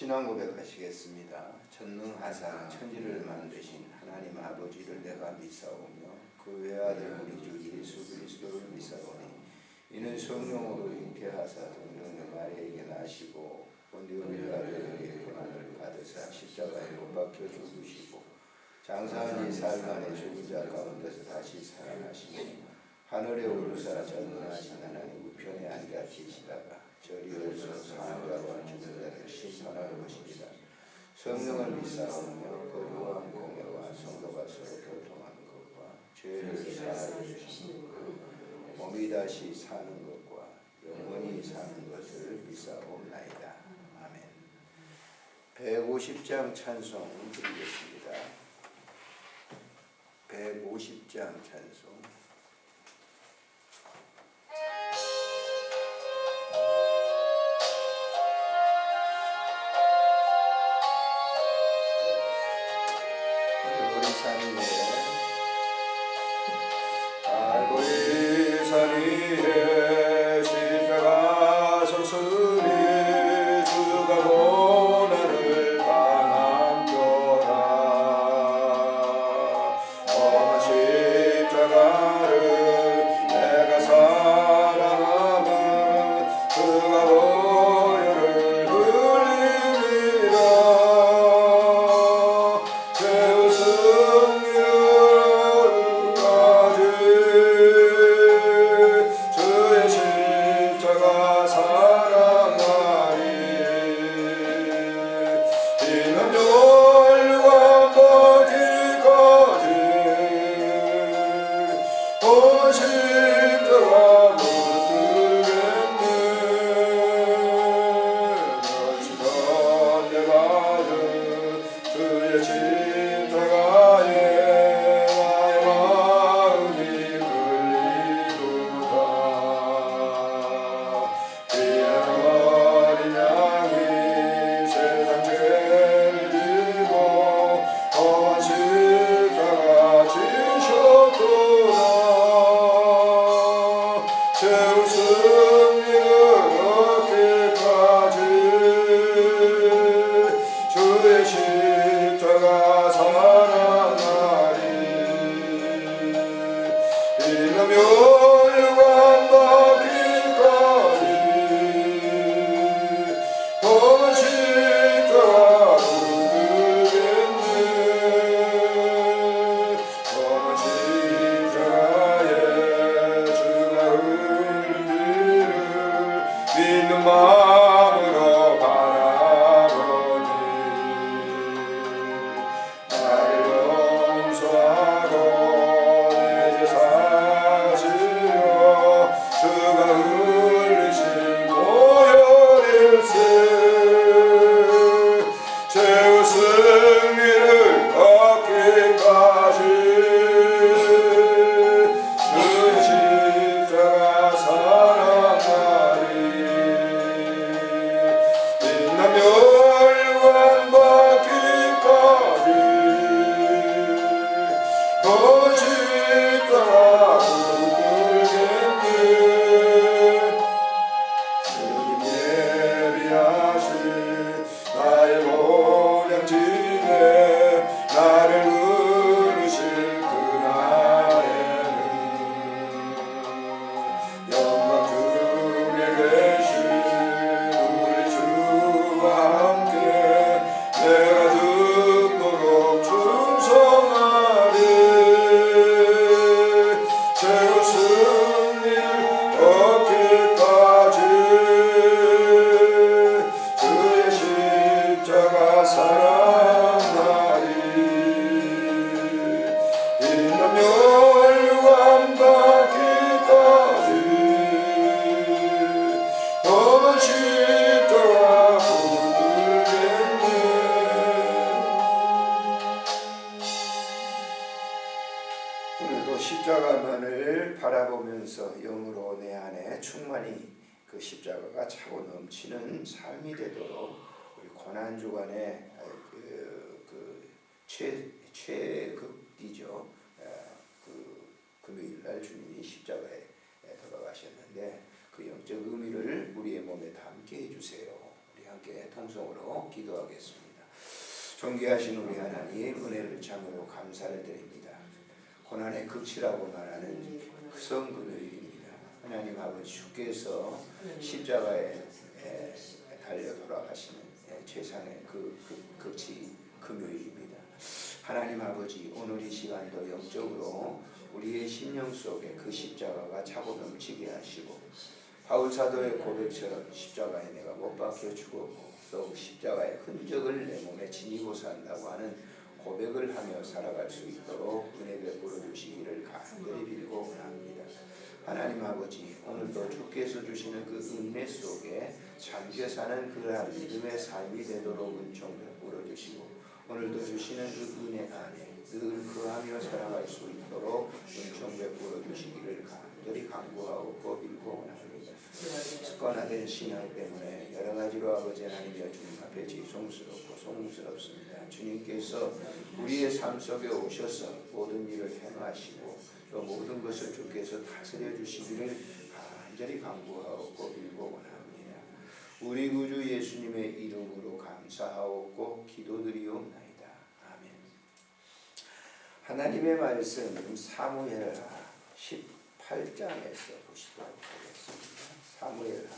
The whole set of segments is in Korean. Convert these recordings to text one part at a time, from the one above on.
신앙 고백하시겠습니다. 전능하사 천지를 만드신 하나님 아버지를 내가 믿사오며 그 외아들 우리 주 예수 그리스도를 믿사오니 이는 성령으로 잉태하사 동정녀 마리아에게 나시고 본디오 빌라도에게 고난을 받으사 십자가에 못 박혀 죽으시고 장사한 지 사흘 만에 죽은 자 가운데서 다시 살아나시니 하늘에 오르사 전능하신 하나님 우편에 앉아 계시다가 저리로서 사는 자와 죽은 자를 심판할 것이니라. 성령을 믿사오며 거룩한 공예와 성도가 서로 교통하는 것과 죄를 사하여 주시는 것, 몸이 다시 사는 것과 영원히 사는 것을 믿사옵나이다. 아멘. 150장 찬송 드리겠습니다. 150장 찬송. 십자가만을 바라보면서 영으로 내 안에 충만히 그 십자가가 차고 넘치는 삶이 되도록 우리 고난 주간에 최극이죠. 그 금요일 날 주님이 십자가에 돌아가셨는데 그 영적 의미를 우리의 몸에 담게 해주세요. 우리 함께 통성으로 기도하겠습니다. 존귀하신 우리 하나님, 은혜를 참으로 감사를 드립니다. 고난의 극치라고 말하는 성금요일입니다. 하나님 아버지, 주께서 십자가에 달려 돌아가시는 최상의 그 극치 금요일입니다. 하나님 아버지, 오늘 이 시간도 영적으로 우리의 심령 속에 그 십자가가 차고 넘치게 하시고, 바울 사도의 고백처럼 십자가에 내가 못 박혀 죽었고 또 십자가의 흔적을 내 몸에 지니고 산다고 하는 고백을 하며 살아갈 수 있도록 은혜 베풀어 주시기를 간절히 빌고 원합니다. 하나님 아버지, 오늘도 주께서 주시는 그 은혜 속에 잠겨 사는 그러한 믿음의 삶이 되도록 은총 베풀어 주시고, 오늘도 주시는 그 은혜 안에 늘 거하며 살아갈 수 있도록 은총 베풀어 주시기를 간절히 간구하고 빌고 원합니다. 습관화된 신앙 때문에 여러 가지로 아버지 하나님의 주님 앞에 지송스럽고 송구스럽습니다. 주님께서 우리의 삶 속에 오셔서 모든 일을 행하시고 또 모든 것을 주께서 다스려 주시기를 간절히 간구하고 빌고 원합니다. 우리 구주 예수님의 이름으로 감사하옵고 기도드리옵나이다. 아멘. 하나님의 말씀 사무엘하 18장에서 보시도록 하겠습니다. 사무엘하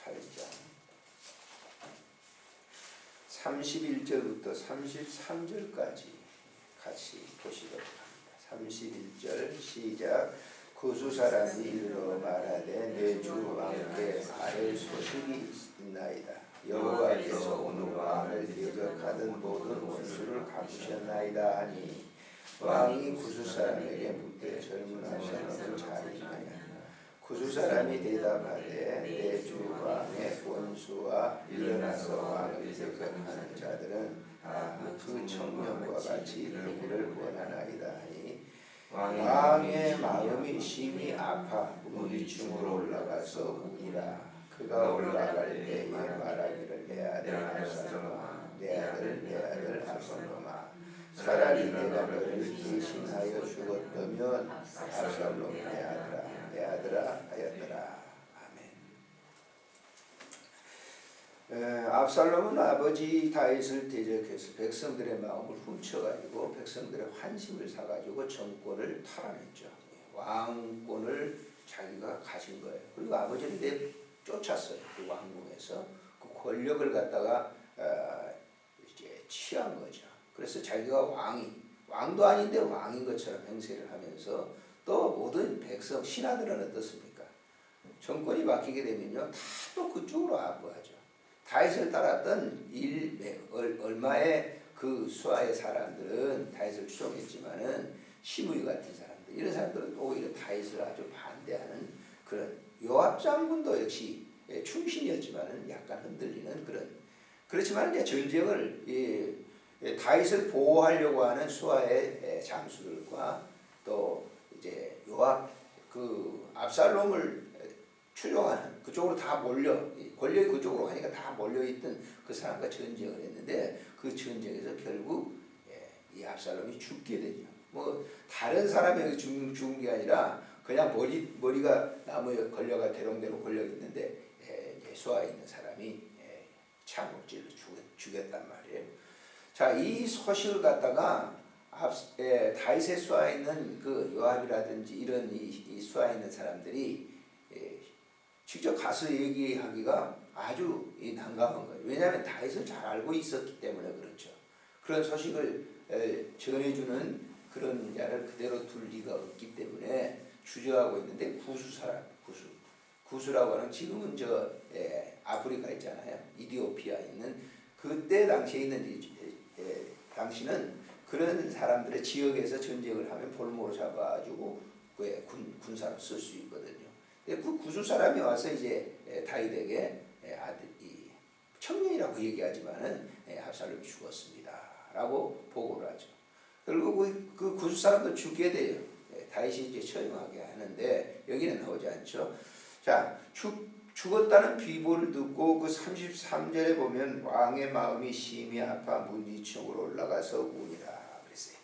18장 31절부터 33절까지 같이 보시도록 합니다. 31절 시작. 구수 사람이 이르러 말하되 내 주 왕께 아뢰 소식이 있나이다. 여호와께서 오늘 왕을 대적하던 모든 원수를 갚으셨나이다 하니, 왕이 구수 사람에게 묻되 젊은 압살롬은 잘 있느냐. 구수 사람이 대답하되 내 주 왕의 원수와 일어나서 왕을 대적하는 자들은 그 청년과 같이 되기를 원하나이다 하니, 왕의 마음이 심히 아파 문위층으로 올라가서 우니라. 그가 올라갈 때에 말하기를 내 아들 압살롬아, 내 아들 압살롬아, 차라리 내가 너를 대신하여 죽었다면 압살롬이 내 아들아 하였더라. 아멘. 압살롬은 아버지 다윗을 대적해서 백성들의 마음을 훔쳐가지고 백성들의 환심을 사가지고 정권을 탈환했죠. 왕권을 자기가 가진 거예요. 그리고 아버지를 내쫓았어요. 그 왕궁에서 그 권력을 갖다가 이제 취한 거죠. 그래서 자기가 왕도 아닌데 왕인 것처럼 행세를 하면서 또 모든 백성 신하들은 어떻습니까? 정권이 바뀌게 되면요 다 또 그쪽으로 아부하죠. 다윗을 따랐던 얼마의 그 수하의 사람들은 다윗을 추종했지만은 시므이 같은 사람들, 이런 사람들은 오히려 다윗을 아주 반대하는 그런, 요압 장군도 역시 충신이었지만은 약간 흔들리는 그런, 그렇지만 이제 전쟁을 다윗을 보호하려고 하는 수하의 장수들과 또 이제 요압 그 압살롬을 추종하는 그쪽으로 다 권력이 그쪽으로 가니까 다 몰려있던 그 사람과 전쟁을 했는데, 그 전쟁에서 결국 이 압살롬이 죽게 되죠. 뭐 다른 사람에게 죽은 게 아니라 그냥 머리가 나무에 걸려가 대롱대롱 걸려 있는데 수하에 있는 사람이 창으로 죽였단 말이에요. 자, 이 소식을 갖다가 다윗의 수하에 있는 그 요압이라든지 이런 이 수하에 있는 사람들이 직접 가서 얘기하기가 아주 난감한 거예요. 왜냐하면 다윗을 잘 알고 있었기 때문에 그렇죠. 그런 소식을 전해주는 그런 자를 그대로 둘 리가 없기 때문에 주저하고 있는데, 구수라고 하는 지금은 아프리카 있잖아요. 이디오피아에 있는 그때 당시에 있는 당시는 그런 사람들의 지역에서 전쟁을 하면 볼모로 잡아가지고 군사로 쓸 수 있거든요. 그 구수 사람이 와서 이제 다윗에게 아들이 청년이라고 얘기하지만은 압살롬이 죽었습니다라고 보고를 하죠. 결국 그 구수 사람도 죽게 돼요. 다윗이 이제 처형하게 하는데 여기는 나오지 않죠. 자, 죽었다는 비보를 듣고 그 33절에 보면 왕의 마음이 심히 아파 문 위층으로 올라가서 우니라 그랬어요.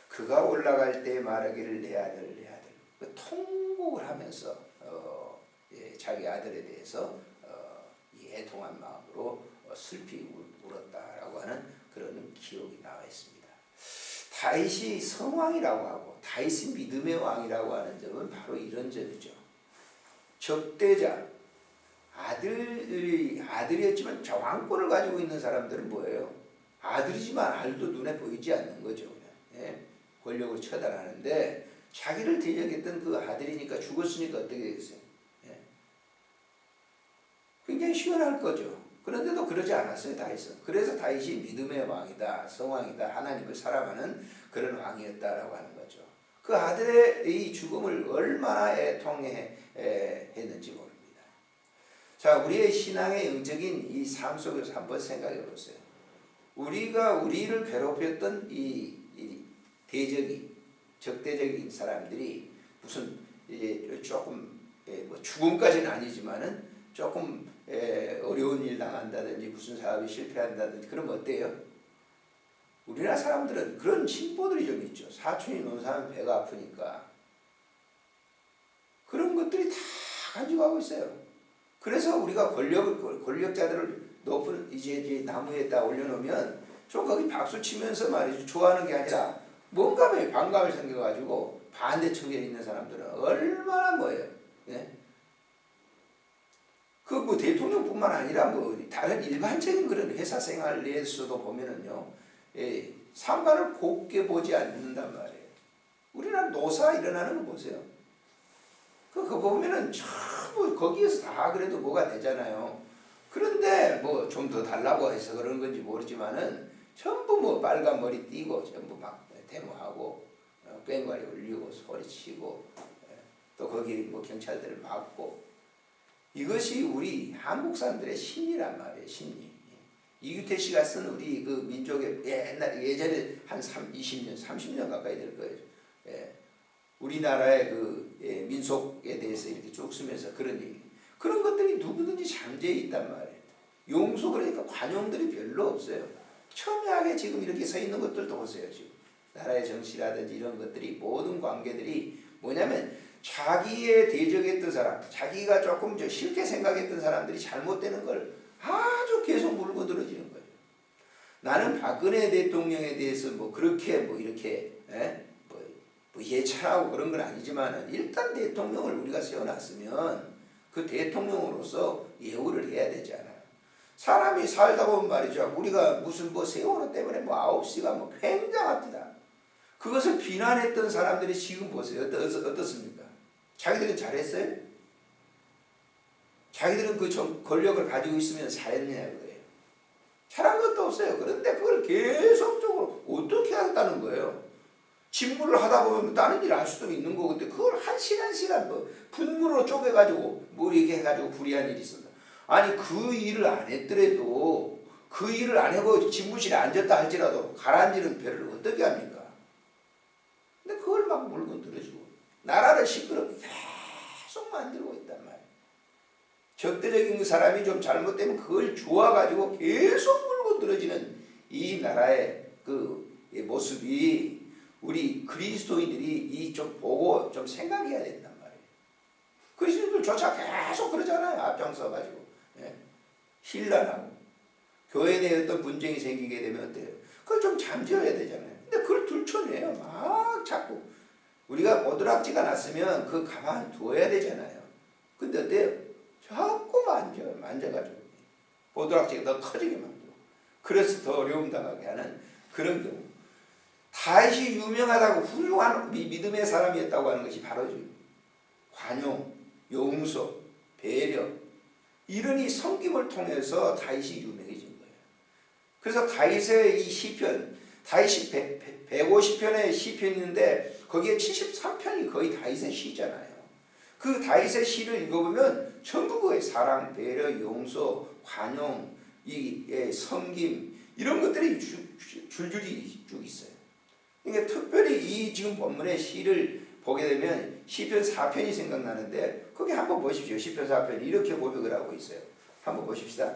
그가 올라갈 때 말하기를 내 아들. 그 통곡을 하면서 자기 아들에 대해서 애통한 마음으로 슬피 울었다라고 하는 그런 기록이 나와 있습니다. 다윗이 성왕이라고 하고 다윗이 믿음의 왕이라고 하는 점은 바로 이런 점이죠. 적대자, 아들이었지만 왕권을 가지고 있는 사람들은 뭐예요? 아들이지만 알도 눈에 보이지 않는 거죠. 그냥. 예? 권력을 처단하는데 자기를 대적했던 그 아들이니까 죽었으니까 어떻게 되겠어요? 예? 굉장히 시원할 거죠. 그런데도 그러지 않았어요, 다윗은. 그래서 다윗이 믿음의 왕이다, 성왕이다, 하나님을 사랑하는 그런 왕이었다라고 하는 거죠. 그 아들의 이 죽음을 얼마나 애통했는지 모릅니다. 자, 우리의 신앙의 영적인 이 삶 속에서 한번 생각해 보세요. 우리가 우리를 괴롭혔던 이 대적이, 적대적인 사람들이 무슨 조금 뭐 죽음까지는 아니지만은 조금 어려운 일 당한다든지 무슨 사업이 실패한다든지 그러면 어때요? 우리나라 사람들은 그런 신보들이 좀 있죠. 사촌이 논사하면 배가 아프니까 그런 것들이 다 가지고 가고 있어요. 그래서 우리가 권력자들을 높은 이제 나무에다 올려놓으면 좀 거기 박수 치면서 말이죠. 좋아하는 게 아니라 뭔가 반감을 생겨가지고 반대쪽에 있는 사람들은 얼마나 뭐예요? 예? 그 뭐 대통령뿐만 아니라 뭐 다른 일반적인 그런 회사 생활 내에서도 보면은요, 상관을 곱게 보지 않는단 말이에요. 우리나라 노사 일어나는 거 보세요. 그거 보면은 전부 거기에서 다 그래도 뭐가 되잖아요. 그런데 뭐 좀 더 달라고 해서 그런 건지 모르지만은 전부 뭐 빨간 머리 띄고 전부 막 데모하고 꽹과리 울리고 소리치고 또 거기 뭐 경찰들을 막고 이것이 우리 한국 사람들의 심리란 말이에요. 심리. 이규태 씨가 쓴 우리 그 민족의 예전에 한 20년, 30년 가까이 될 거예요. 우리나라의 그 민속에 대해서 이렇게 쭉 쓰면서 그런 얘기. 그런 것들이 누구든지 잠재해 있단 말이에요. 용서 그러니까 관용들이 별로 없어요. 첨예하게 지금 이렇게 서 있는 것들도 보세요. 지금 나라의 정치라든지 이런 것들이 모든 관계들이 뭐냐면 자기의 대적했던 사람, 자기가 조금 싫게 생각했던 사람들이 잘못되는 걸 아주 계속 물고 들어지는 거예요. 나는 박근혜 대통령에 대해서 뭐 그렇게 뭐 이렇게 뭐 예찬하고 그런 건 아니지만 일단 대통령을 우리가 세워놨으면 그 대통령으로서 예우를 해야 되잖아요. 사람이 살다 보면 말이죠. 우리가 무슨 뭐 세월호 때문에 뭐 9시간 뭐 굉장합니다. 그것을 비난했던 사람들이 지금 보세요. 어떻습니까? 자기들은 잘했어요? 자기들은 그 권력을 가지고 있으면 잘했느냐 그거예요. 잘한 것도 없어요. 그런데 그걸 계속적으로 어떻게 하겠다는 거예요. 직무를 하다 보면 다른 일 할 수도 있는 거고 근데 그걸 한 시간 뭐 분무로 쪼개가지고 뭐 이렇게 해가지고 불이한 일이 있었다. 아니 그 일을 안 했더라도 그 일을 안 하고 집무실에 앉았다 할지라도 가라앉는 배를 어떻게 합니까? 근데 그걸 막 물고 들어주고 나라를 시끄럽게 계속 만들고 있단 말이에요. 적대적인 사람이 좀 잘못되면 그걸 좋아가지고 계속 물고 들어지는 이 나라의 그 모습이 우리 그리스도인들이 이 좀 보고 좀 생각해야 된단 말이에요. 그리스도인들조차 계속 그러잖아요. 앞장서가지고 신란하고 교회에 대해 어떤 분쟁이 생기게 되면 어때요? 그걸 좀 잠재워야 되잖아요. 근데 그걸 들춰내요. 막 자꾸 우리가 오두락지가 났으면 그 가만 두어야 되잖아요. 근데 어때요? 자꾸 만져가지고 오두락지가 더 커지게 만들고 그래서 더 어려움 당하게 하는 그런 경우. 다윗이 유명하다고 훌륭한 믿음의 사람이었다고 하는 것이 바로 관용, 용서, 배려 이런 이 섬김을 통해서 다윗이 유명해진 거예요. 그래서 다윗의 이 시편, 다윗이 150편의 시편이 있는데 거기에 73편이 거의 다윗의 시잖아요. 그 다윗의 시를 읽어보면 전부 거의 사랑, 배려, 용서, 관용, 섬김 이런 것들이 줄줄이 쭉 있어요. 그러니까 특별히 이 지금 본문의 시를 보게 되면 시편 4편이 생각나는데 거기 한번 보십시오. 시편 4편이 이렇게 고백을 하고 있어요. 한번 보십시다.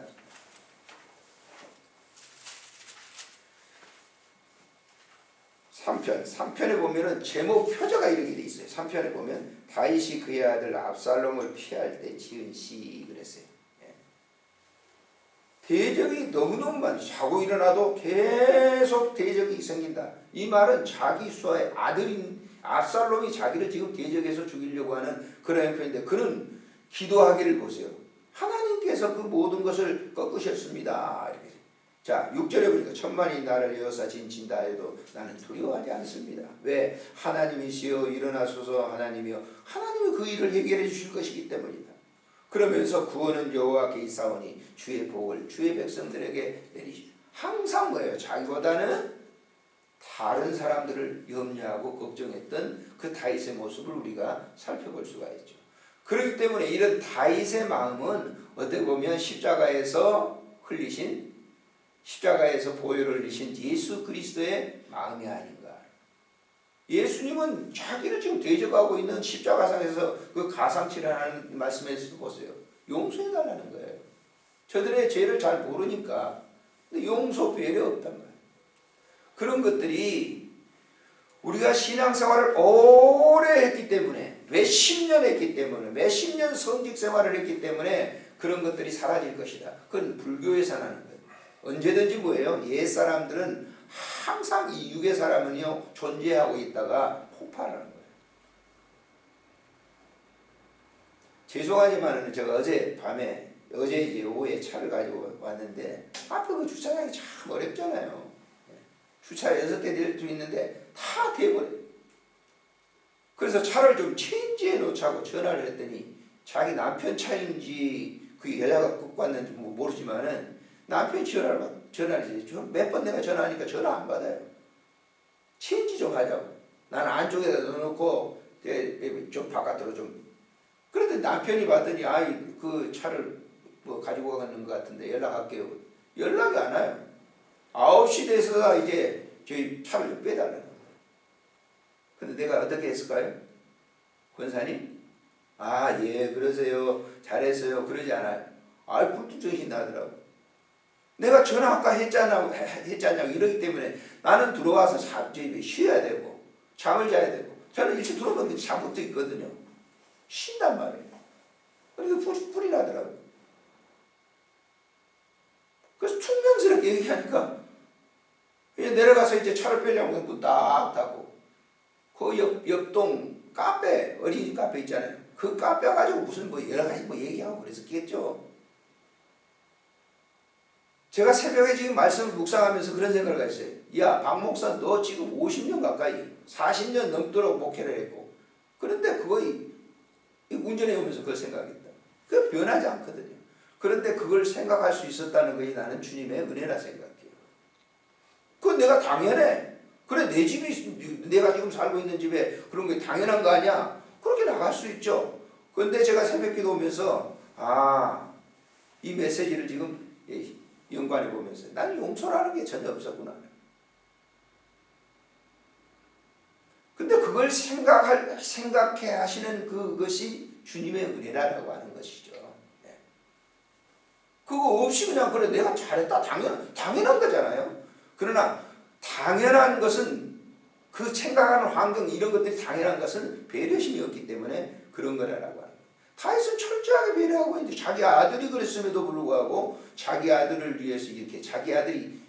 3편에 보면은 제목 표저가 이렇게 돼 있어요. 3편에 보면 다윗이 그의 아들 압살롬을 피할 때 지은 시 그랬어요. 대적이 너무너무 많이 자고 일어나도 계속 대적이 생긴다. 이 말은 자기 수하의 아들인 압살롬이 자기를 지금 대적해서 죽이려고 하는 그런 형편인데 그는 기도하기를 보세요. 하나님께서 그 모든 것을 꺾으셨습니다. 이렇게. 자, 6절에 보니까 천만이 나를 에워싸 진친다 해도 나는 두려워하지 않습니다. 왜? 하나님이시여 일어나소서 하나님이여. 하나님이 그 일을 해결해 주실 것이기 때문이다. 그러면서 구원은 여호와께 있사오니 주의 복을 주의 백성들에게 내리시. 항상 뭐예요? 자기보다는 다른 사람들을 염려하고 걱정했던 그 다윗의 모습을 우리가 살펴볼 수가 있죠. 그렇기 때문에 이런 다윗의 마음은 어떻게 보면 십자가에서 흘리신 십자가에서 보혈을 흘리신 예수 그리스도의 마음이 아닌가. 예수님은 자기를 지금 대적하고 있는 십자가상에서 그 가상치라는 말씀에서 보세요. 용서해달라는 거예요. 저들의 죄를 잘 모르니까. 근데 용서 배려 없단 말이에요. 그런 것들이 우리가 신앙생활을 오래 했기 때문에 몇십 년 했기 때문에 몇십 년 성직 생활을 했기 때문에 그런 것들이 사라질 것이다. 그건 불교에서 나는 거예요. 언제든지 뭐예요? 옛 사람들은 항상 이 육의 사람은요 존재하고 있다가 폭발하는 거예요. 죄송하지만은 제가 어제 이제 오후에 차를 가지고 왔는데 앞에 그 주차장이 참 어렵잖아요. 주차 6대 낼 수 있는데 다 돼버려요. 그래서 차를 좀 체인지해 놓자고 전화를 했더니 자기 남편 차인지 그 여자가 갖고 왔는지 모르지만은 남편이 전화를 몇 번 내가 전화하니까 전화 안 받아요. 체인지 좀 하자고. 나는 안쪽에다 넣어놓고 좀 바깥으로 좀. 그런데 남편이 받더니 그 차를 뭐 가지고 가는 것 같은데 연락할게요. 연락이 안 와요. 9시 돼서 이제 저희 차를 좀 빼달라는 거예요. 근데 내가 어떻게 했을까요? 권사님? 예 그러세요. 잘했어요. 그러지 않아요. 불뚝정신이 나더라고. 내가 전화 아까 했잖냐고 이러기 때문에 나는 들어와서 쉬어야 되고 잠을 자야 되고 저는 일찍 들어오면 잠부터 있거든요. 쉰단 말이에요. 그래서 불이 나더라고요. 그래서 퉁명스럽게 얘기하니까 그냥 내려가서 이제 차를 빼려고 문 딱 닫고 그 옆동 카페 어린이 카페 있잖아요. 그 카페 가지고 무슨 여러 가지 얘기하고 그랬었겠죠. 제가 새벽에 지금 말씀을 묵상하면서 그런 생각을 했어요. 야, 박 목사 너 지금 50년 가까이 40년 넘도록 목회를 했고 그런데 그거 운전해 오면서 그걸 생각했다. 그거 변하지 않거든요. 그런데 그걸 생각할 수 있었다는 것이 나는 주님의 은혜라 생각해요. 그건 내가 당연해. 그래 내 집이 내가 지금 살고 있는 집에 그런 게 당연한 거 아니야? 그렇게 나갈 수 있죠. 그런데 제가 새벽 기도 오면서 이 메시지를 지금 연관해 보면서 나는 용서라는 게 전혀 없었구나. 근데 그걸 생각해 하시는 그것이 주님의 은혜라고 하는 것이죠. 네. 그거 없이 그냥 그래 내가 잘했다 당연한 거잖아요. 그러나 당연한 것은 그 생각하는 환경 이런 것들이 당연한 것은 배려심이 없기 때문에 그런 거라고 하는 거예요. 다윗은 철저하게 배려하고 있는데 자기 아들이 그랬음에도 불구하고 자기 아들을 위해서 이렇게 자기 아들이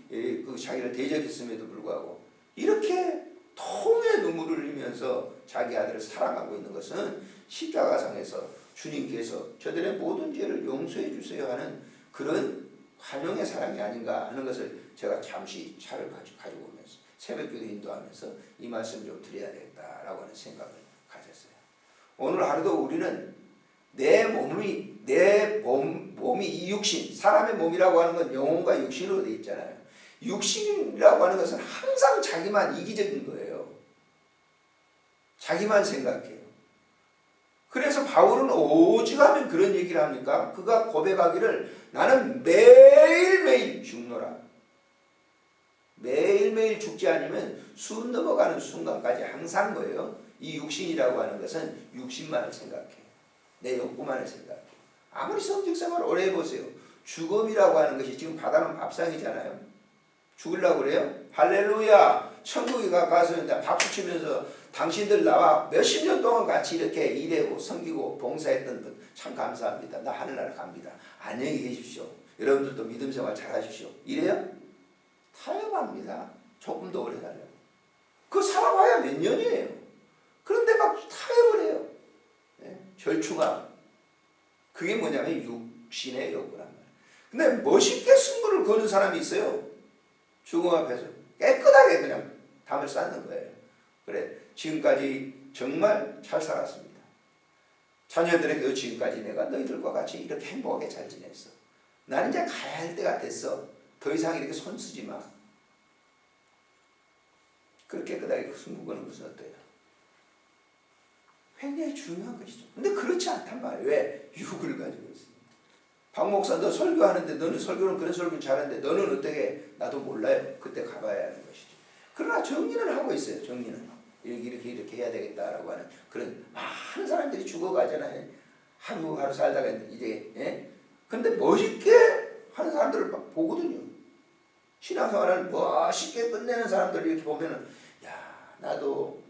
자기를 대적했음에도 불구하고 이렇게 통의 눈물을 흘리면서 자기 아들을 사랑하고 있는 것은 십자가상에서 주님께서 저들의 모든 죄를 용서해 주세요 하는 그런 환영의 사랑이 아닌가 하는 것을 제가 잠시 차를 가지고 오면서 새벽기도 인도하면서 이 말씀을 좀 드려야 되겠다라고 하는 생각을 가졌어요. 오늘 하루도 우리는 내 몸이 이 육신, 사람의 몸이라고 하는 건 영혼과 육신으로 되어 있잖아요. 육신이라고 하는 것은 항상 자기만 이기적인 거예요. 자기만 생각해요. 그래서 바울은 오직하면 그런 얘기를 합니까? 그가 고백하기를 나는 매일매일 죽노라. 매일매일 죽지 않으면 숨 넘어가는 순간까지 항상 뭐예요? 이 육신이라고 하는 것은 육신만을 생각해요. 내 욕구만을 생각해요. 아무리 성직생활을 오래 해보세요. 죽음이라고 하는 것이 지금 바다는 밥상이잖아요. 죽으려고 그래요? 할렐루야! 천국에 가서 박수 치면서 당신들 나와 몇십 년 동안 같이 이렇게 일하고 섬기고 봉사했던 분 참 감사합니다. 나 하늘나라 갑니다. 안녕히 계십시오. 여러분들도 믿음 생활 잘 하십시오. 이래요? 타협합니다. 조금 더 오래 살려고. 그거 살아봐야 몇 년이에요. 그런데 막 타협을 해요. 네? 절충함. 그게 뭐냐면 육신의 욕구란 말이에요. 근데 멋있게 승부를 거는 사람이 있어요. 죽음 앞에서 깨끗하게 그냥 담을 쌓는 거예요. 그래, 지금까지 정말 잘 살았습니다. 자녀들에게도 지금까지 내가 너희들과 같이 이렇게 행복하게 잘 지냈어. 나는 이제 가야 할 때가 됐어. 더 이상 이렇게 손 쓰지 마. 그렇게 깨끗하게 승부 거는 것은 어때요? 굉장히 중요한 것이죠. 근데 그렇지 않단 말이에요. 왜? 육을 가지고 있어요. 박 목사 너 설교하는데 너는 설교는 그런 설교 잘하는데 너는 어떻게 나도 몰라요. 그때 가봐야 하는 것이죠. 그러나 정리는 하고 있어요. 정리는. 이렇게 해야 되겠다라고 하는 그런 많은 사람들이 죽어가잖아요. 하루하루 살다가 이제 예? 근데 멋있게 하는 사람들을 막 보거든요. 신앙생활을 멋있게 끝내는 사람들을 이렇게 보면은 야 나도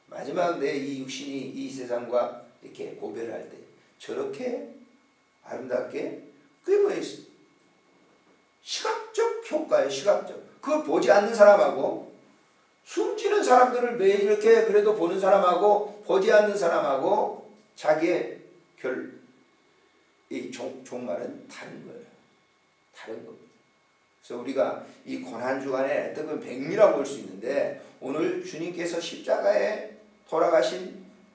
마지막 내 이 육신이 이 세상과 이렇게 고별을 할 때 저렇게 아름답게 그게 뭐예요? 시각적 효과예요. 시각적. 그걸 보지 않는 사람하고 숨지는 사람들을 매일 이렇게 그래도 보는 사람하고 보지 않는 사람하고 자기의 이 종말은 다른 거예요. 다른 겁니다. 그래서 우리가 이 고난주간에 어떤 건 백미라고 볼 수 있는데 오늘 주님께서 십자가에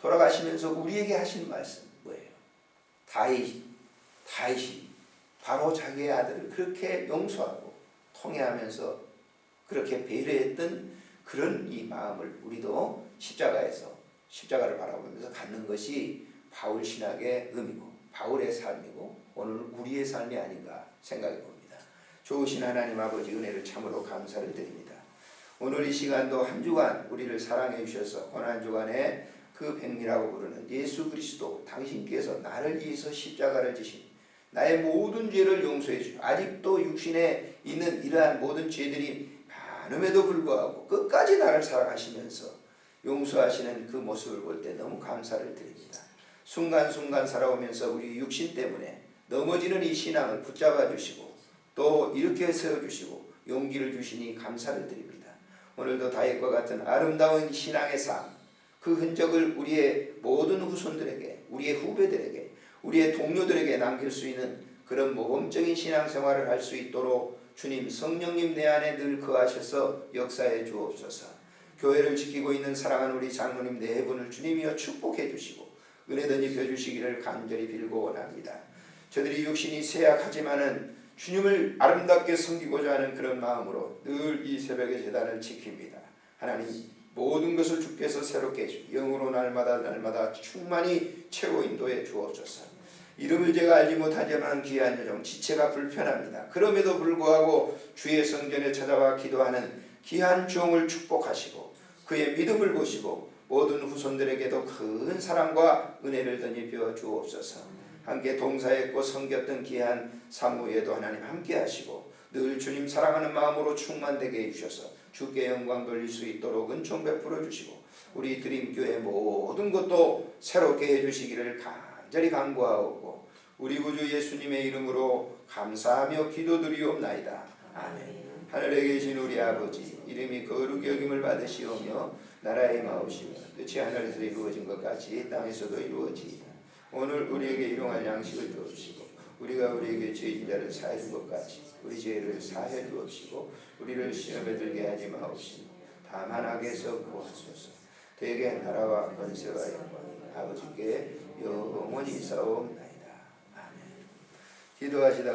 돌아가시면서 우리에게 하신 말씀 뭐예요? 다윗이 바로 자기의 아들을 그렇게 용서하고 통회하면서 그렇게 배려했던 그런 이 마음을 우리도 십자가를 바라보면서 갖는 것이 바울 신학의 의미고 바울의 삶이고 오늘 우리의 삶이 아닌가 생각해 봅니다. 좋으신 하나님 아버지 은혜를 참으로 감사를 드립니다. 오늘 이 시간도 한 주간 우리를 사랑해 주셔서 고난주간에 그 백미라고 부르는 예수 그리스도 당신께서 나를 위해서 십자가를 지신 나의 모든 죄를 용서해 주시고 아직도 육신에 있는 이러한 모든 죄들이 많음에도 불구하고 끝까지 나를 사랑하시면서 용서하시는 그 모습을 볼 때 너무 감사를 드립니다. 순간순간 살아오면서 우리 육신 때문에 넘어지는 이 신앙을 붙잡아 주시고 또 이렇게 세워주시고 용기를 주시니 감사를 드립니다. 오늘도 다윗과 같은 아름다운 신앙의 삶, 그 흔적을 우리의 모든 후손들에게, 우리의 후배들에게, 우리의 동료들에게 남길 수 있는 그런 모범적인 신앙생활을 할 수 있도록 주님 성령님 내 안에 늘 거하셔서 역사해 주옵소서. 교회를 지키고 있는 사랑하는 우리 장로님 네 분을 주님이여 축복해 주시고 은혜 덧입혀 주시기를 간절히 빌고 원합니다. 저들이 육신이 쇠약하지만은 주님을 아름답게 섬기고자 하는 그런 마음으로 늘 이 새벽의 제단을 지킵니다. 하나님 모든 것을 주께서 새롭게 해주시고 영으로 날마다 충만히 채워 인도해 주옵소서. 이름을 제가 알지 못하지만 귀한 여종 지체가 불편합니다. 그럼에도 불구하고 주의 성전에 찾아와 기도하는 귀한 종을 축복하시고 그의 믿음을 보시고 모든 후손들에게도 큰 사랑과 은혜를 덧입혀 주옵소서. 함께 동사했고 섬겼던 귀한 사무에도 하나님 함께 하시고 늘 주님 사랑하는 마음으로 충만되게 해주셔서 주께 영광 돌릴 수 있도록 은총 베풀어 주시고 우리 드림교회 모든 것도 새롭게 해주시기를 간절히 간구하옵고 우리 구주 예수님의 이름으로 감사하며 기도드리옵나이다. 아멘. 하늘에 계신 우리 아버지 이름이 거룩히 여김을 받으시오며 나라의 마옵시며 뜻이 하늘에서 이루어진 것 같이 땅에서도 이루어지이다. 오늘 우리에게 일용할 양식을 주옵시고 우리가 우리에게 죄진 자를 사해 준 것 같이 우리 죄를 사해 주옵시고 우리를 시험에 들게 하지 마옵시며 다만 악에서 구하소서. 대개 나라와 권세와 영광이 아버지께 영원히 있사옵나이다. 아멘. 기도하시다